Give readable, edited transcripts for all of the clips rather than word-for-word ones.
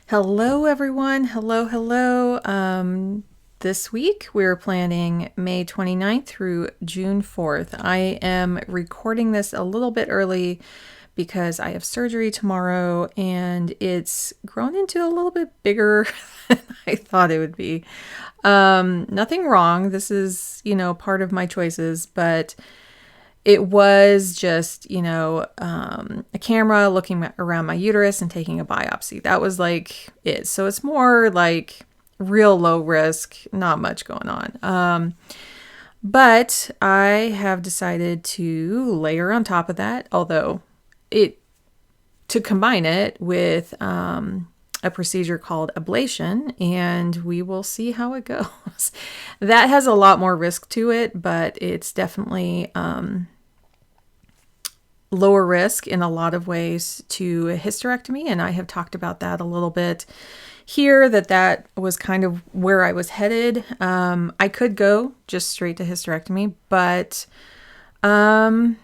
Hello, everyone. Hello. This week we're planning May 29th through June 4th. I am recording this a little bit early because I have surgery tomorrow and it's grown into a little bit bigger than I thought it would be. Nothing wrong. This is, part of my choices, but it was just, a camera looking around my uterus and taking a biopsy. That was like it. So it's more like real low risk, not much going on. But I have decided to layer on top of that, although it to combine it with a procedure called ablation, and we will see how it goes. That has a lot more risk to it, but it's definitely lower risk in a lot of ways to a hysterectomy, and I have talked about that a little bit here, that was kind of where I was headed. I could go just straight to hysterectomy, but I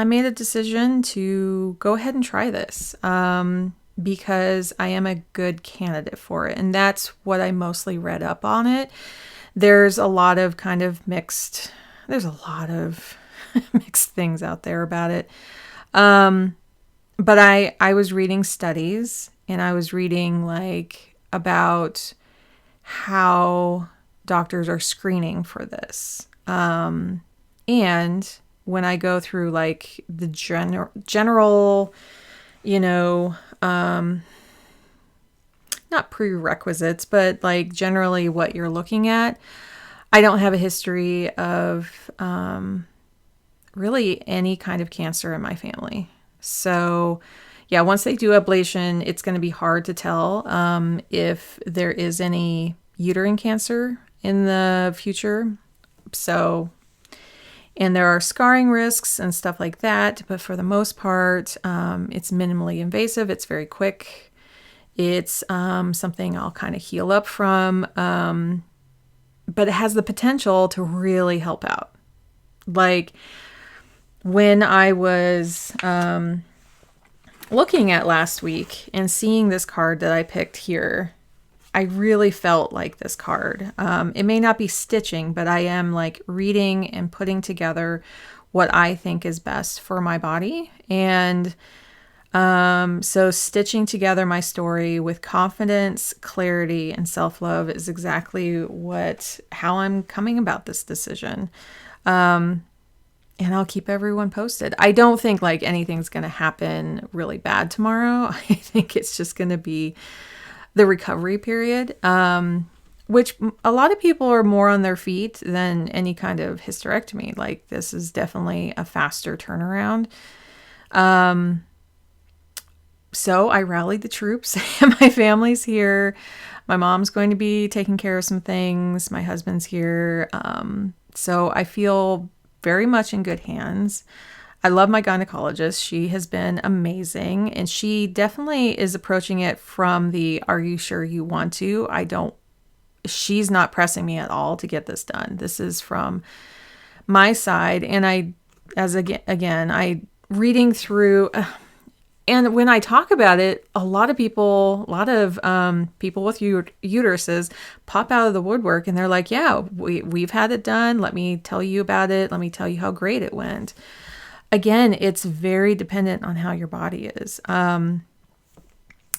made a decision to go ahead and try this because I am a good candidate for it, and that's what I mostly read up on it. There's a lot of there's a lot of mixed things out there about it. But I was reading studies, and I was reading about how doctors are screening for this. And when I go through the general, not prerequisites, but generally what you're looking at, I don't have a history of, really any kind of cancer in my family. So yeah, once they do ablation, it's going to be hard to tell if there is any uterine cancer in the future. So, and there are scarring risks and stuff like that, but for the most part, it's minimally invasive. It's very quick. It's something I'll kind of heal up from, but it has the potential to really help out. When I was looking at last week and seeing this card that I picked here, I really felt like this card. It may not be stitching, but I am reading and putting together what I think is best for my body. And so stitching together my story with confidence, clarity, and self-love is exactly how I'm coming about this decision. And I'll keep everyone posted. I don't think anything's going to happen really bad tomorrow. I think it's just going to be the recovery period, which a lot of people are more on their feet than any kind of hysterectomy. This is definitely a faster turnaround. So I rallied the troops and my family's here. My mom's going to be taking care of some things. My husband's here. So I feel very much in good hands. I love my gynecologist. She has been amazing, and she definitely is approaching it from the "Are you sure you want to?" She's not pressing me at all to get this done. This is from my side, and I reading through, and when I talk about it, a lot of people with uteruses pop out of the woodwork, and they're like, "Yeah, we've had it done. Let me tell you about it. Let me tell you how great it went." Again, it's very dependent on how your body is.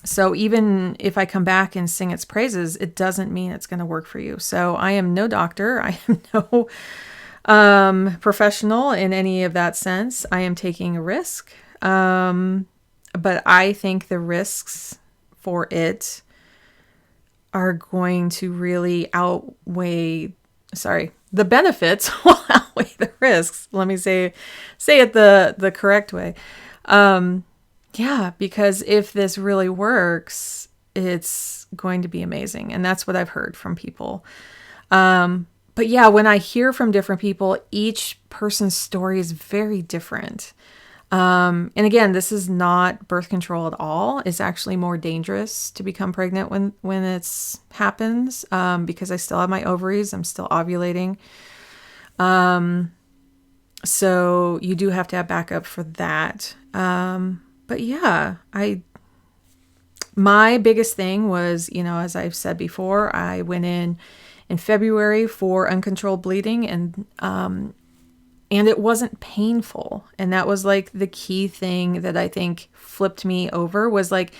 So even if I come back and sing its praises, it doesn't mean it's going to work for you. So I am no doctor. I am no professional in any of that sense. I am taking a risk. But I think the risks for it are going to really the benefits will outweigh the risks. Let me say it the correct way. Yeah, because if this really works, it's going to be amazing. And that's what I've heard from people. But yeah, when I hear from different people, each person's story is very different. And again, this is not birth control at all. It's actually more dangerous to become pregnant when it happens, because I still have my ovaries. I'm still ovulating. So you do have to have backup for that. But yeah, My biggest thing was, as I've said before, I went in February for uncontrolled bleeding, and it wasn't painful. And that was like the key thing that I think flipped me over, was like,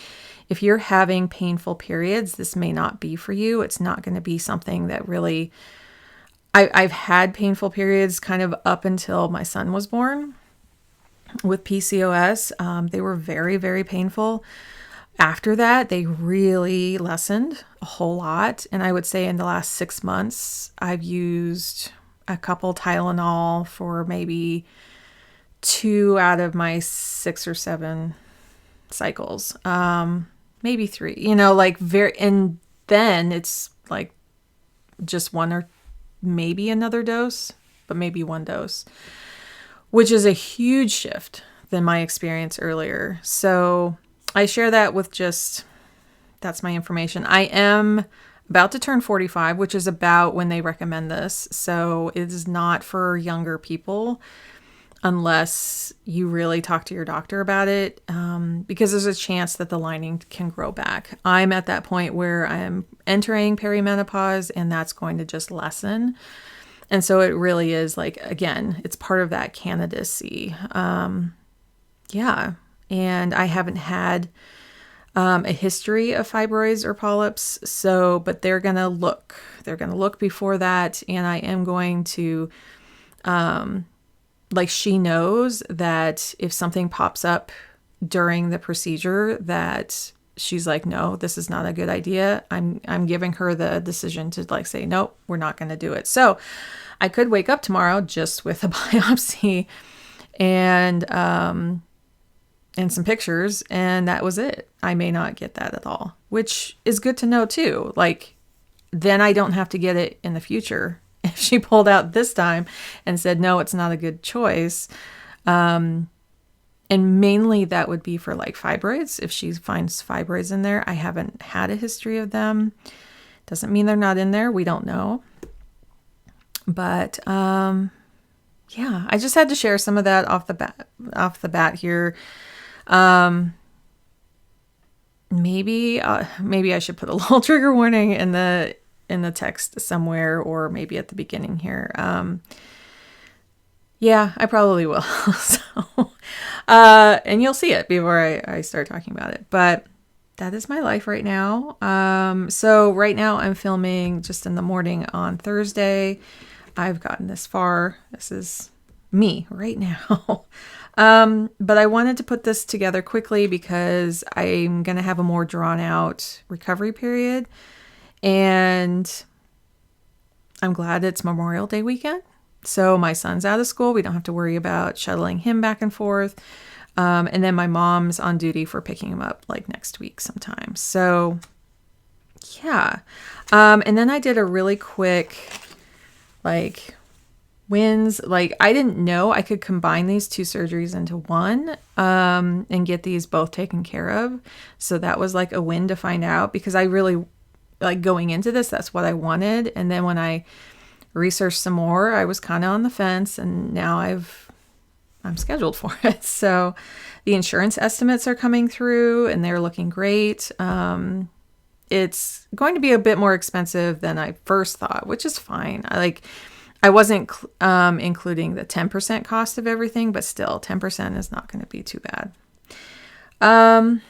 if you're having painful periods, this may not be for you. It's not going to be something that really, I've had painful periods kind of up until my son was born with PCOS. They were very, very painful. After that, they really lessened a whole lot. And I would say in the last 6 months, I've used a couple Tylenol for maybe 2 out of my 6 or 7 cycles. Maybe 3, and then it's like just 1 or maybe another dose, but maybe 1 dose, which is a huge shift than my experience earlier. So I share that with that's my information. I am about to turn 45, which is about when they recommend this. So it is not for younger people unless you really talk to your doctor about it, because there's a chance that the lining can grow back. I'm at that point where I am entering perimenopause, and that's going to just lessen. And so it really is like, again, it's part of that candidacy. Yeah. And I haven't had a history of fibroids or polyps. So, but they're going to look before that. And I am going to, she knows that if something pops up during the procedure, that she's like, no, this is not a good idea. I'm giving her the decision to say, nope, we're not going to do it. So I could wake up tomorrow just with a biopsy and some pictures, and that was it. I may not get that at all, which is good to know too. Then I don't have to get it in the future. If she pulled out this time and said, no, it's not a good choice. And mainly that would be for fibroids. If she finds fibroids in there, I haven't had a history of them. Doesn't mean they're not in there. We don't know. But, yeah, I just had to share some of that off the bat here. Maybe I should put a little trigger warning in the text somewhere, or maybe at the beginning here. Yeah, I probably will. So, and you'll see it before I start talking about it, but that is my life right now. So right now I'm filming just in the morning on Thursday. I've gotten this far. This is me right now. But I wanted to put this together quickly because I'm going to have a more drawn out recovery period. And I'm glad it's Memorial Day weekend. So my son's out of school. We don't have to worry about shuttling him back and forth. And then my mom's on duty for picking him up next week sometime. So yeah. And then I did a really quick, wins. I didn't know I could combine these 2 surgeries into one, and get these both taken care of. So that was a win to find out, because I really, going into this, that's what I wanted. And then when I researched some more, I was kind of on the fence, and now I'm scheduled for it. So the insurance estimates are coming through and they're looking great. It's going to be a bit more expensive than I first thought, which is fine. I wasn't including the 10% cost of everything, but still 10% is not going to be too bad. And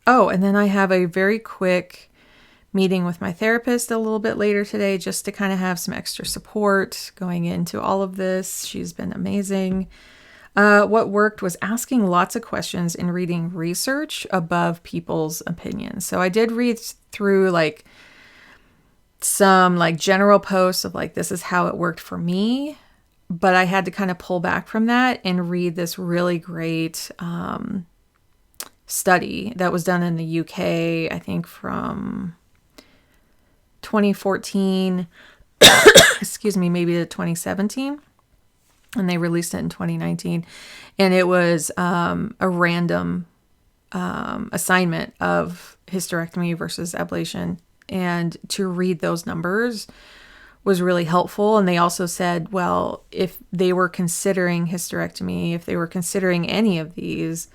then I have a very quick meeting with my therapist a little bit later today, just to kind of have some extra support going into all of this. She's been amazing. What worked was asking lots of questions and reading research above people's opinions. So I did read through some general posts of this is how it worked for me, but I had to kind of pull back from that and read this really great study that was done in the UK, I think from 2014, excuse me, maybe to 2017. And they released it in 2019. And it was a random assignment of hysterectomy versus ablation. And to read those numbers was really helpful. And they also said, well, if they were considering hysterectomy, if they were considering any of these,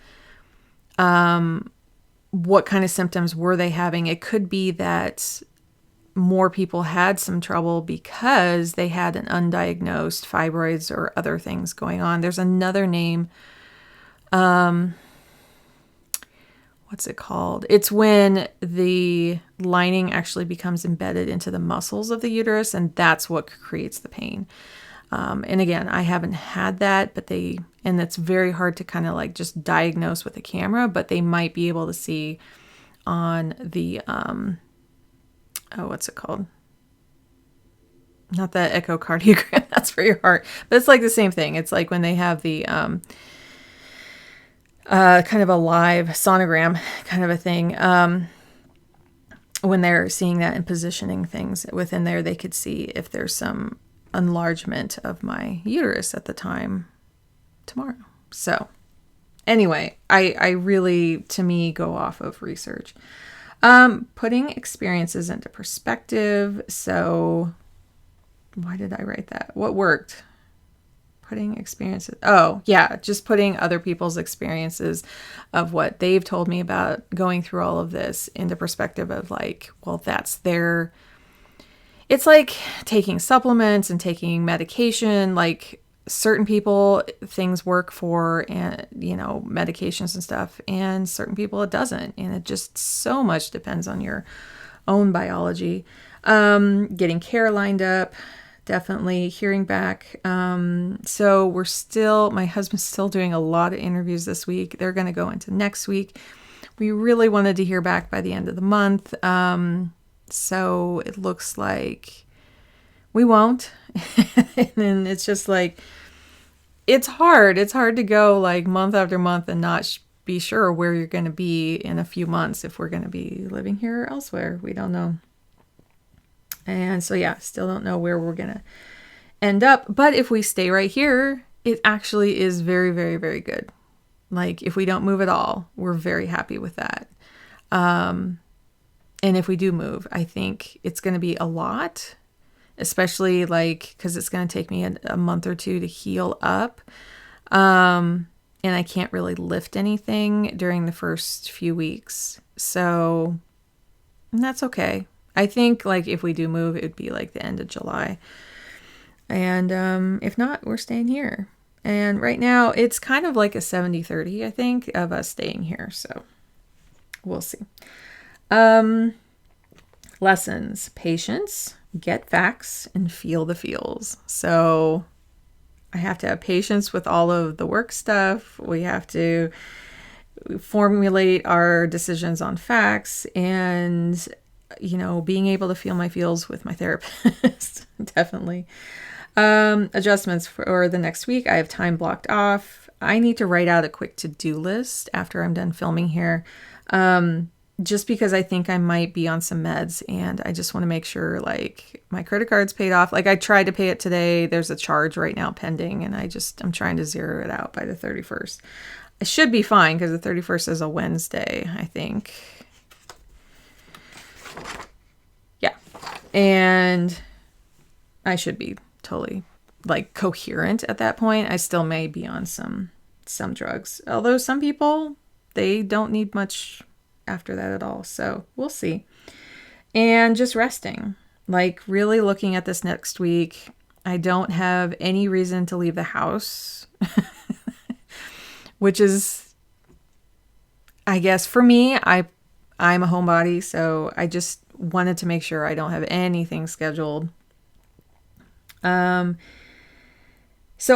What kind of symptoms were they having? It could be that more people had some trouble because they had an undiagnosed fibroids or other things going on. There's another name. What's it called? It's when the lining actually becomes embedded into the muscles of the uterus, and that's what creates the pain. And again, I haven't had that, and it's very hard to kind of like just diagnose with a camera, but they might be able to see on the, what's it called? Not the echocardiogram, that's for your heart, but it's like the same thing. It's like when they have the, kind of a live sonogram kind of a thing. When they're seeing that and positioning things within there, they could see if there's some enlargement of my uterus at the time tomorrow. So anyway, I really, to me, go off of research. Putting experiences into perspective. So why did I write that? What worked? Putting experiences. Oh, yeah. Just putting other people's experiences of what they've told me about going through all of this into perspective of like, well, that's their, it's like taking supplements and taking medication. Like certain people, things work for, and medications and stuff, and certain people it doesn't. And it just so much depends on your own biology. Getting care lined up. Definitely hearing back. So my husband's still doing a lot of interviews this week. They're going to go into next week. We really wanted to hear back by the end of the month. So it looks like we won't. And then it's just like, it's hard. It's hard to go like month after month and not be sure where you're going to be in a few months if we're going to be living here or elsewhere. We don't know. And so, yeah, still don't know where we're going to end up. But if we stay right here, it actually is very, very, very good. Like if we don't move at all, we're very happy with that. And if we do move, I think it's going to be a lot, especially like, because it's going to take me a month or two to heal up. And I can't really lift anything during the first few weeks. So that's okay. I think like if we do move, it'd be like the end of July. And if not, we're staying here. And right now it's kind of like a 70-30, I think, of us staying here. So we'll see. Lessons: patience, get facts, and feel the feels. So I have to have patience with all of the work stuff. We have to formulate our decisions on facts, and being able to feel my feels with my therapist. Definitely. Adjustments for the next week. I have time blocked off. I need to write out a quick to-do list after I'm done filming here. Just because I think I might be on some meds, and I just want to make sure like my credit card's paid off. Like I tried to pay it today. There's a charge right now pending, and I'm trying to zero it out by the 31st. I should be fine because the 31st is a Wednesday, I think. Yeah. And I should be totally like coherent at that point. I still may be on some drugs. Although some people, they don't need much after that at all. So we'll see. And just resting, like really looking at this next week. I don't have any reason to leave the house, which is, I guess for me, I'm a homebody. So I just wanted to make sure I don't have anything scheduled. So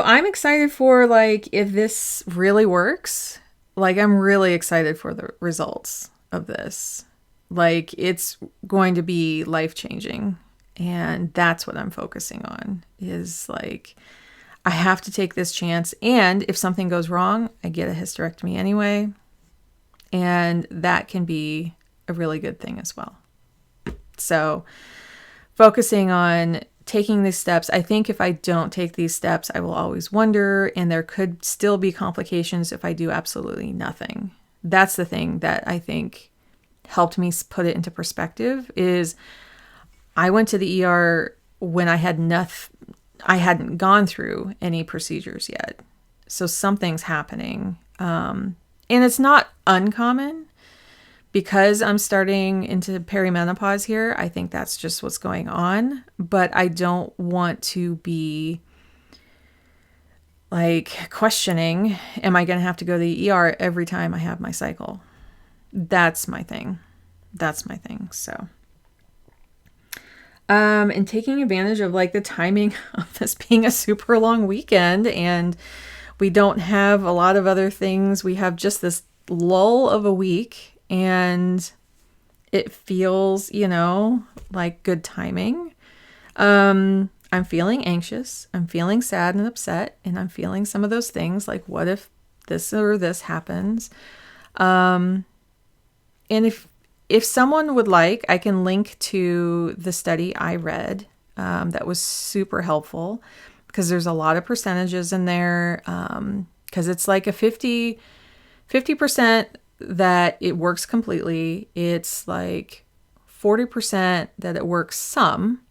I'm excited for like, if this really works, like I'm really excited for the results of this. Like it's going to be life-changing, and that's what I'm focusing on, is like, I have to take this chance. And if something goes wrong, I get a hysterectomy anyway. And that can be a really good thing as well. So focusing on taking these steps. I think if I don't take these steps, I will always wonder, and there could still be complications if I do absolutely nothing. That's the thing that I think helped me put it into perspective, is I went to the ER when I hadn't gone through any procedures yet. So something's happening. And it's not uncommon because I'm starting into perimenopause here. I think that's just what's going on. But I don't want to be like questioning, am I going to have to go to the ER every time I have my cycle? That's my thing. So, and taking advantage of like the timing of this being a super long weekend, and we don't have a lot of other things. We have just this lull of a week, and it feels, like good timing. I'm feeling anxious. I'm feeling sad and upset, and I'm feeling some of those things like, what if this or this happens? And if someone would like, I can link to the study I read that was super helpful, because there's a lot of percentages in there, because it's like a 50% that it works completely. It's like 40% that it works some,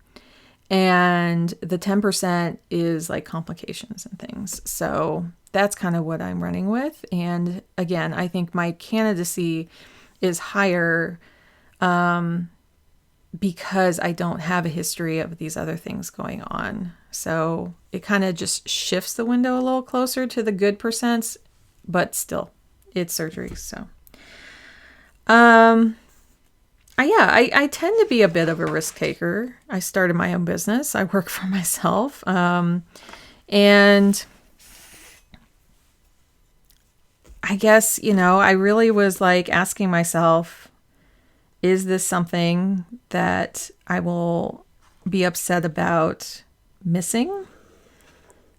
and the 10% is like complications and things. So that's kind of what I'm running with. And again, I think my candidacy is higher because I don't have a history of these other things going on. So it kind of just shifts the window a little closer to the good percents, but still, it's surgery. So, I tend to be a bit of a risk taker. I started my own business. I work for myself. And I guess, I really was like asking myself, is this something that I will be upset about missing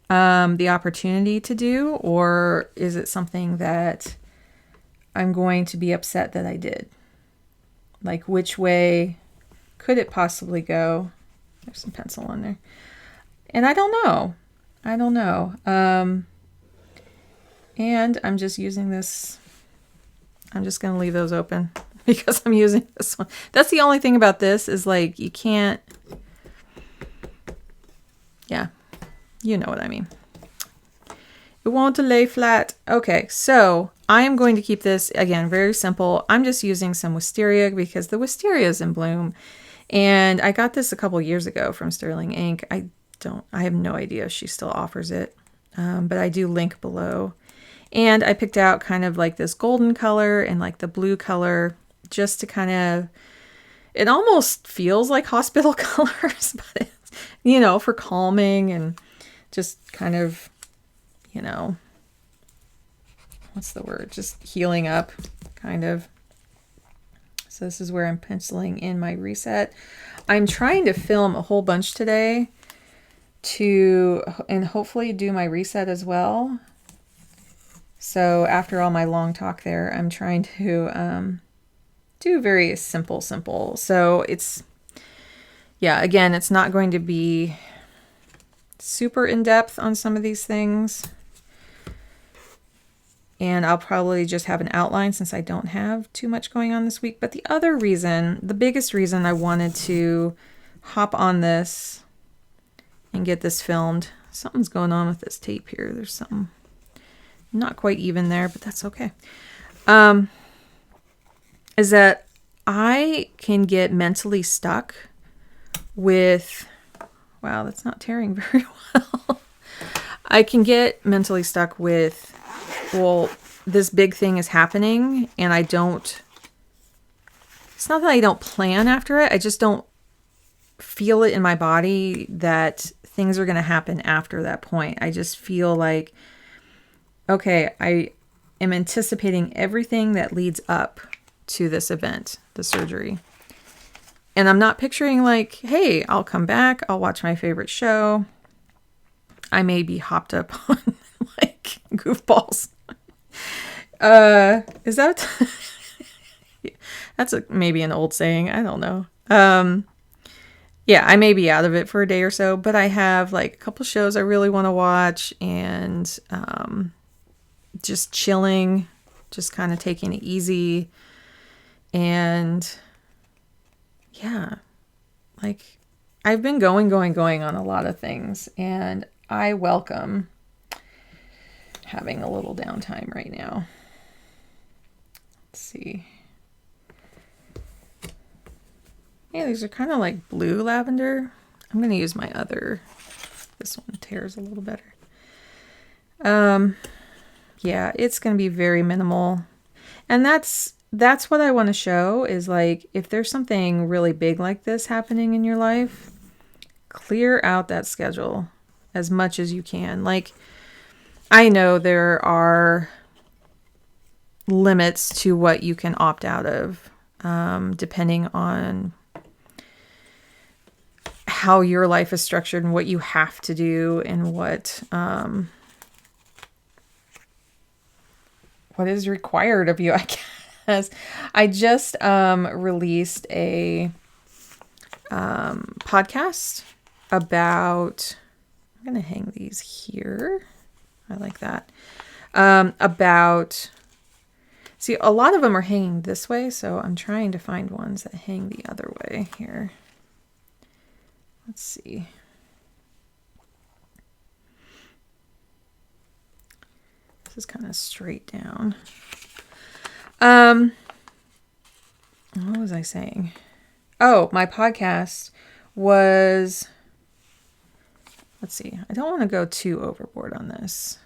the opportunity to do? Or is it something that I'm going to be upset that I did? Like, which way could it possibly go? There's some pencil on there. And I don't know. And I'm just using this. I'm just going to leave those open because I'm using this one. That's the only thing about this is like, you can't. Yeah, you know what I mean. It won't lay flat. Okay, so I am going to keep this, again, very simple. I'm just using some wisteria because the wisteria is in bloom. And I got this a couple years ago from Sterling Ink. I have no idea if she still offers it. But I do link below. And I picked out kind of like this golden color and like the blue color just to kind of, it almost feels like hospital colors, but it's, for calming and just kind of, what's the word? Just healing up, kind of. So this is where I'm penciling in my reset. I'm trying to film a whole bunch today and hopefully do my reset as well. So after all my long talk there, I'm trying to do very simple. So it's, again, it's not going to be super in-depth on some of these things. And I'll probably just have an outline since I don't have too much going on this week. But the biggest reason I wanted to hop on this and get this filmed, something's going on with this tape here. There's something not quite even there, but that's okay. Is that I can get mentally stuck with, wow, that's not tearing very well. I can get mentally stuck with, well, this big thing is happening and it's not that I don't plan after it. I just don't feel it in my body that things are going to happen after that point. I just feel like, okay, I am anticipating everything that leads up to this event, the surgery. And I'm not picturing like, hey, I'll come back, I'll watch my favorite show. I may be hopped up on like goofballs. Is that that's maybe an old saying, I don't know. I may be out of it for a day or so, but I have like a couple shows I really want to watch, and just chilling, just kind of taking it easy. And like I've been going on a lot of things, and I welcome having a little downtime right now. Let's see. Yeah, these are kind of like blue lavender. I'm going to use my other. This one tears a little better. Yeah, it's going to be very minimal. And that's what I want to show is like, if there's something really big like this happening in your life, clear out that schedule as much as you can. Like, I know there are limits to what you can opt out of, depending on how your life is structured and what you have to do and what is required of you, I guess. I just released a podcast about, I'm going to hang these here. I like that. About, see, a lot of them are hanging this way, so I'm trying to find ones that hang the other way here. Let's see. This is kind of straight down. What was I saying? Oh, my podcast was, let's see. I don't want to go too overboard on this.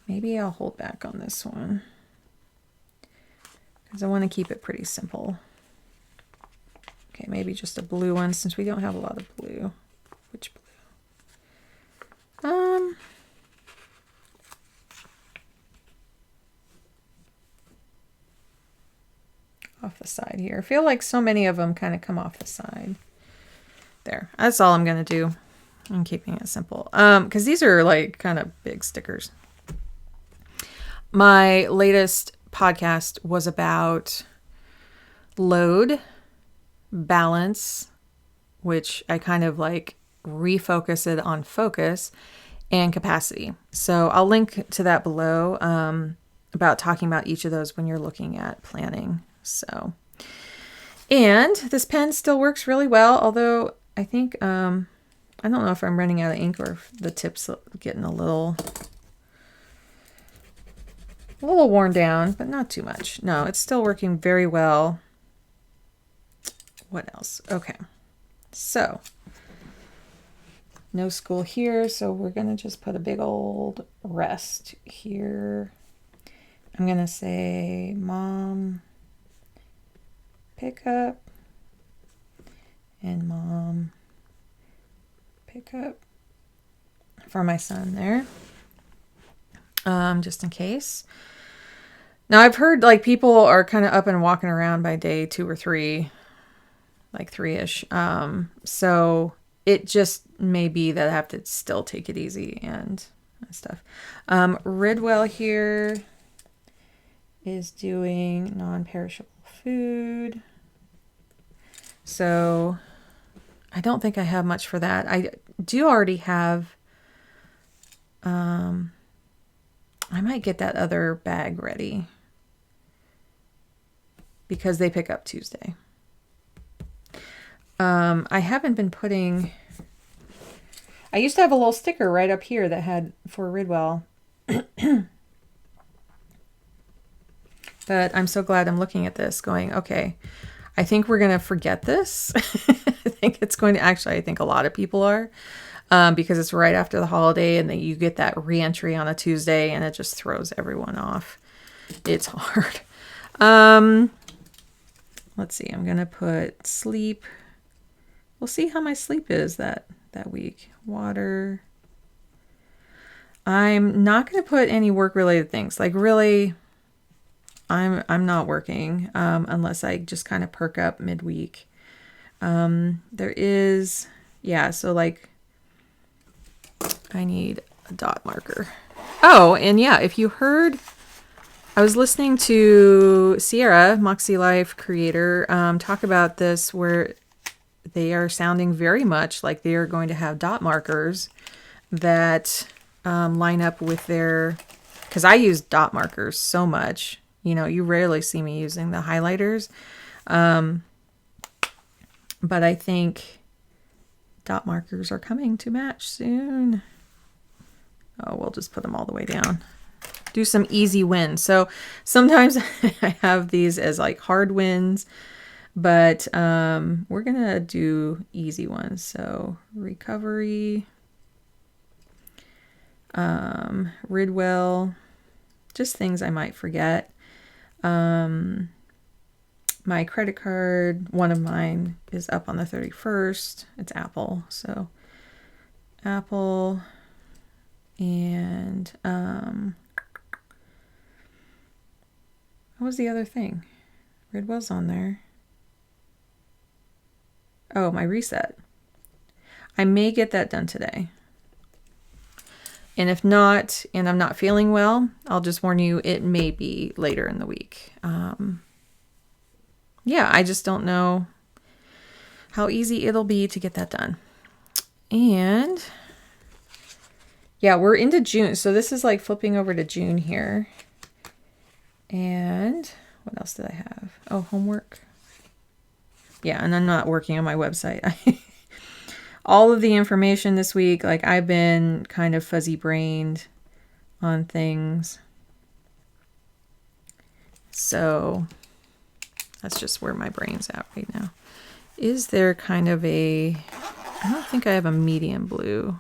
Maybe I'll hold back on this one because I want to keep it pretty simple. Okay, maybe just a blue one since we don't have a lot of blue. Which blue? Off the side here. I feel like so many of them kind of come off the side. There. That's all I'm going to do. I'm keeping it simple. Because these are like kind of big stickers. My latest podcast was about load, balance, which I kind of like refocus it on focus, and capacity. So I'll link to that below about talking about each of those when you're looking at planning. So, and this pen still works really well, although I think, I don't know if I'm running out of ink or if the tip's getting a little worn down, but not too much. No, it's still working very well. What else? Okay. So, no school here, so we're going to just put a big old rest here. I'm going to say, Mom, pick up, and Mom, pick up for my son there. Just in case. Now I've heard like people are kind of up and walking around by day 2 or 3, like 3-ish. So it just may be that I have to still take it easy and stuff. Ridwell here is doing non-perishable food. So I don't think I have much for that. I do already have, I might get that other bag ready because they pick up Tuesday. I haven't been putting, I used to have a little sticker right up here that had for Ridwell. But I'm so glad I'm looking at this going, okay, I think we're going to forget this. I think it's going to, actually, I think a lot of people are. Because it's right after the holiday and then you get that re-entry on a Tuesday and it just throws everyone off. It's hard. Let's see. I'm going to put sleep. We'll see how my sleep is that week. Water. I'm not going to put any work-related things. Like really, I'm not working unless I just kind of perk up midweek. There is, yeah, so like I need a dot marker. Oh, and yeah, if you heard, I was listening to Sierra, Makselife creator, talk about this where they are sounding very much like they are going to have dot markers that line up with their, because I use dot markers so much. You know, you rarely see me using the highlighters. But I think dot markers are coming to match soon. Oh, we'll just put them all the way down. do some easy wins. So sometimes I have these as like hard wins, but we're going to do easy ones. So recovery, Ridwell, just things I might forget. My credit card, one of mine is up on the 31st. It's Apple. So Apple and what was the other thing? Ridwell's on there. Oh, my reset. I may get that done today. And if not, and I'm not feeling well, I'll just warn you, it may be later in the week. Yeah, I just don't know how easy it'll be to get that done. And yeah, we're into June. So this is like flipping over to June here. And what else did I have? Oh, homework. Yeah, and I'm not working on my website. All of the information this week, like I've been kind of fuzzy brained on things. So that's just where my brain's at right now. Is there kind of I don't think I have a medium blue.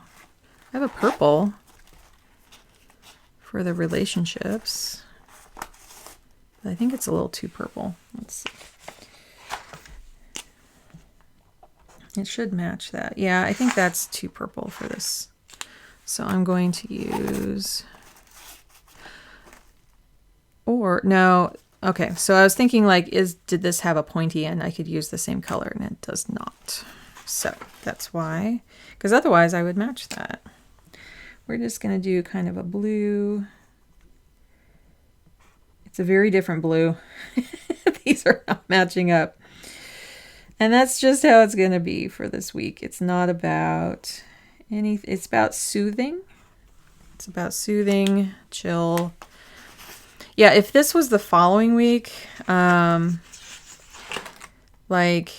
I have a purple for the relationships. But I think it's a little too purple. Let's see. It should match that. Yeah, I think that's too purple for this. So I'm going to use, or no, okay. So I was thinking like, did this have a pointy end? I could use the same color and it does not. So that's why, because otherwise I would match that. We're just going to do kind of a blue. It's a very different blue. These are not matching up. And that's just how it's going to be for this week. It's not about anything. It's about soothing. It's about soothing, chill. Yeah, if this was the following week, like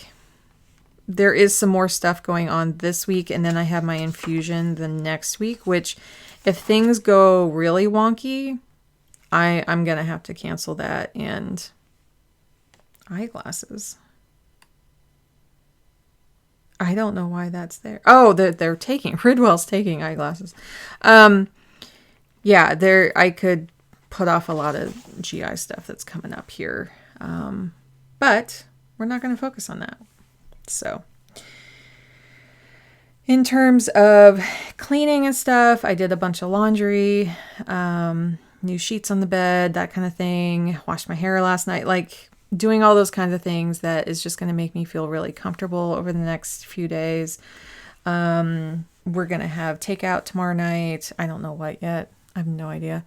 there is some more stuff going on this week, and then I have my infusion the next week, which if things go really wonky, I'm going to have to cancel that. And eyeglasses. I don't know why that's there. Oh, they're taking, Ridwell's taking eyeglasses. Yeah, I could put off a lot of GI stuff that's coming up here. But we're not going to focus on that. So in terms of cleaning and stuff, I did a bunch of laundry, new sheets on the bed, that kind of thing. Washed my hair last night, like doing all those kinds of things that is just going to make me feel really comfortable over the next few days. We're going to have takeout tomorrow night. I don't know what yet. I have no idea.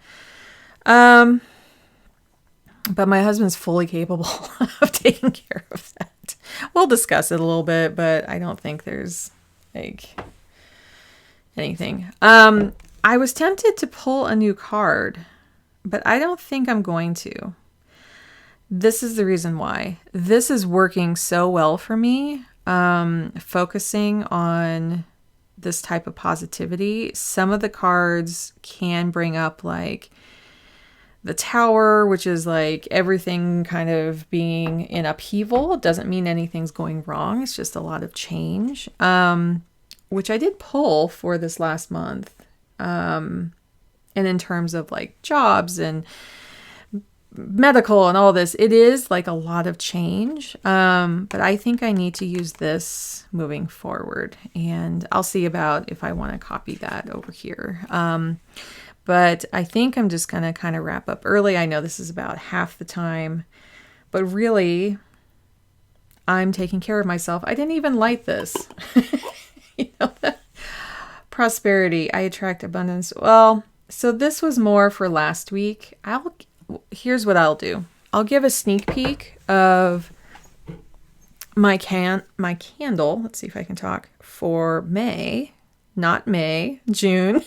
But my husband's fully capable of taking care of that. We'll discuss it a little bit, but I don't think there's like anything. I was tempted to pull a new card, but I don't think I'm going to. This is the reason why. This is working so well for me, focusing on this type of positivity. Some of the cards can bring up like the Tower, which is like everything kind of being in upheaval. It doesn't mean anything's going wrong. It's just a lot of change, which I did pull for this last month. And in terms of like jobs and medical and all this, it is like a lot of change. But I think I need to use this moving forward, and I'll see about if I want to copy that over here. But I think I'm just going to kind of wrap up early. I know this is about half the time, but really I'm taking care of myself. I didn't even light this. Prosperity, I attract abundance. Well, so this was more for last week. Here's what I'll do. I'll give a sneak peek of my candle. Let's see if I can talk for May, not May, June.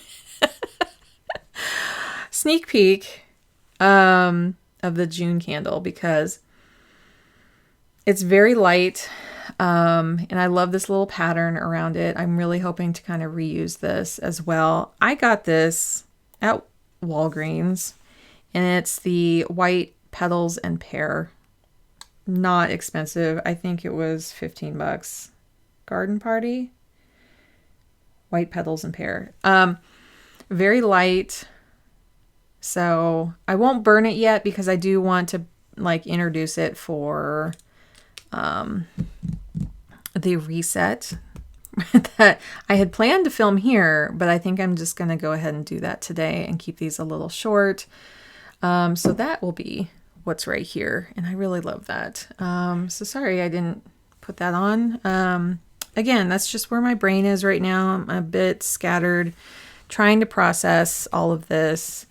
Sneak peek of the June candle, because it's very light. And I love this little pattern around it. I'm really hoping to kind of reuse this as well. I got this at Walgreens. and it's the white petals and pear. Not expensive. I think it was 15 bucks. Garden Party. White petals and pear. Very light. So I won't burn it yet because I do want to like introduce it for the reset that I had planned to film here, but I think I'm just going to go ahead and do that today and keep these a little short. So that will be what's right here. And I really love that. So sorry I didn't put that on. Again, that's just where my brain is right now. I'm a bit scattered, trying to process all of this.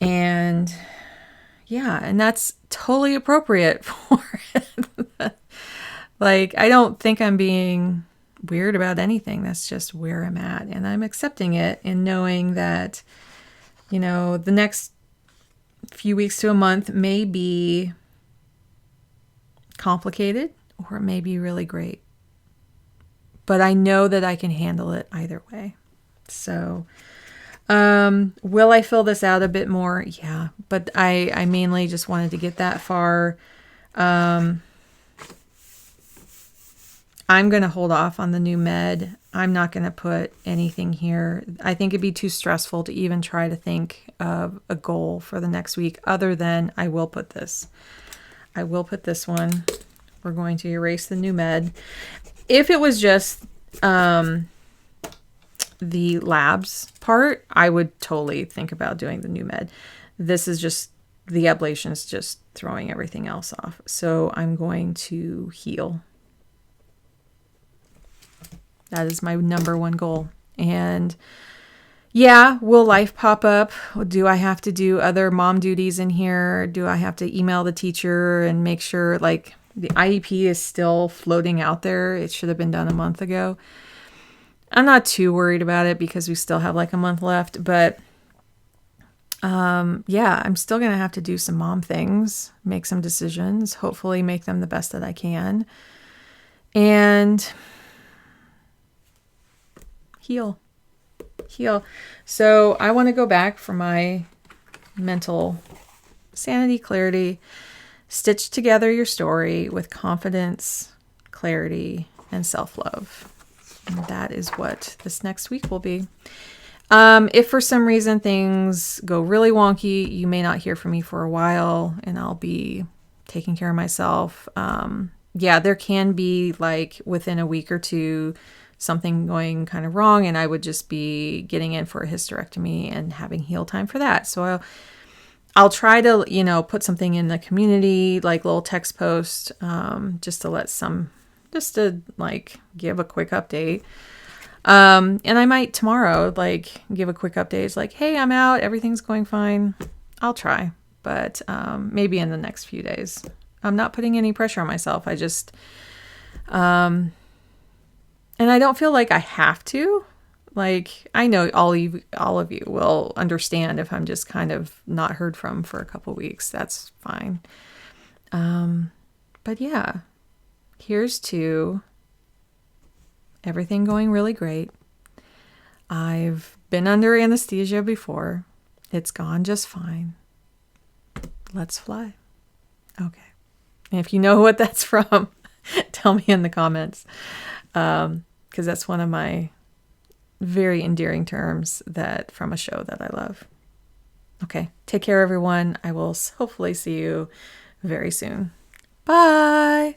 And yeah, and that's totally appropriate for it. Like, I don't think I'm being weird about anything. That's just where I'm at. And I'm accepting it and knowing that, you know, the next few weeks to a month may be complicated or it may be really great. But I know that I can handle it either way. So, will I fill this out a bit more? Yeah, but I mainly just wanted to get that far. I'm going to hold off on the new med. I'm not going to put anything here. I think it'd be too stressful to even try to think of a goal for the next week other than I will put this. I will put this one. We're going to erase the new med. If it was just the labs part, I would totally think about doing the new med. This is just, the ablation is just throwing everything else off. So I'm going to heal. That is my number one goal. And yeah, will life pop up? Do I have to do other mom duties in here? Do I have to email the teacher and make sure like the IEP is still floating out there? It should have been done a month ago. I'm not too worried about it because we still have like a month left, but yeah, I'm still going to have to do some mom things, make some decisions, hopefully make them the best that I can. And heal. So I want to go back for my mental sanity, clarity, stitch together your story with confidence, clarity, and self-love. And that is what this next week will be. If for some reason things go really wonky, you may not hear from me for a while and I'll be taking care of myself. Yeah, there can be like within a week or two, something going kind of wrong, and I would just be getting in for a hysterectomy and having heal time for that. So I'll try to, you know, put something in the community, like little text post, just to like give a quick update. And I might tomorrow, like give a quick update. It's like, hey, I'm out. Everything's going fine. I'll try, but maybe in the next few days. I'm not putting any pressure on myself. I just, and I don't feel like I have to. Like, I know all of you will understand if I'm just kind of not heard from for a couple weeks. That's fine. But yeah, here's to everything going really great. I've been under anesthesia before. It's gone just fine. Let's fly. Okay. And if you know what that's from, tell me in the comments. Because that's one of my very endearing terms that from a show that I love. Okay, take care, everyone. I will hopefully see you very soon. Bye.